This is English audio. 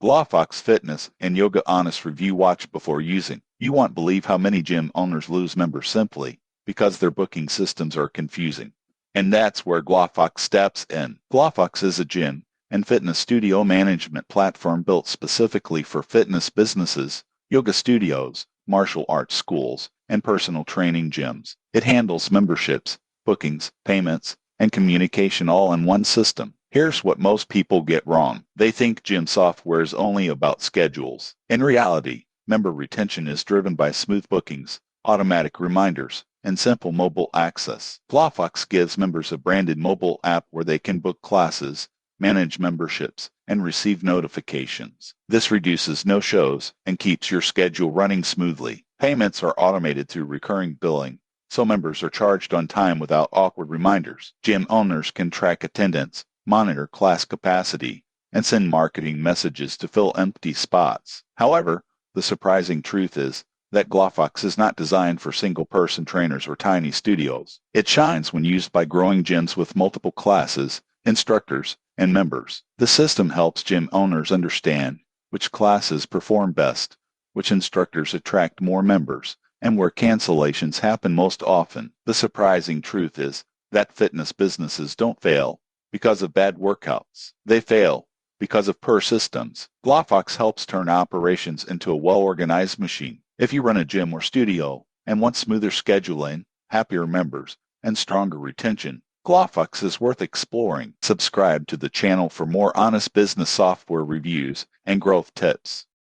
GlawFox Fitness and Yoga Honest Review watch before using. You won't believe how many gym owners lose members simply because their booking systems are confusing. And that's where GlawFox steps in. GlawFox is a gym and fitness studio management platform built specifically for fitness businesses, yoga studios, martial arts schools, and personal training gyms. It handles memberships, bookings, payments, and communication all in one system. Here's what most people get wrong. They think gym software is only about schedules. In reality, member retention is driven by smooth bookings, automatic reminders, and simple mobile access. GlawFox gives members a branded mobile app where they can book classes, manage memberships, and receive notifications. This reduces no-shows and keeps your schedule running smoothly. Payments are automated through recurring billing, so members are charged on time without awkward reminders. Gym owners can track attendance, monitor class capacity, and send marketing messages to fill empty spots. However, the surprising truth is that GlawFox is not designed for single-person trainers or tiny studios. It shines when used by growing gyms with multiple classes, instructors, and members. The system helps gym owners understand which classes perform best, which instructors attract more members, and where cancellations happen most often. The surprising truth is that fitness businesses don't fail because of bad workouts. They fail because of poor systems. GlawFox helps turn operations into a well-organized machine. If you run a gym or studio and want smoother scheduling, happier members, and stronger retention, GlawFox is worth exploring. Subscribe to the channel for more honest business software reviews and growth tips.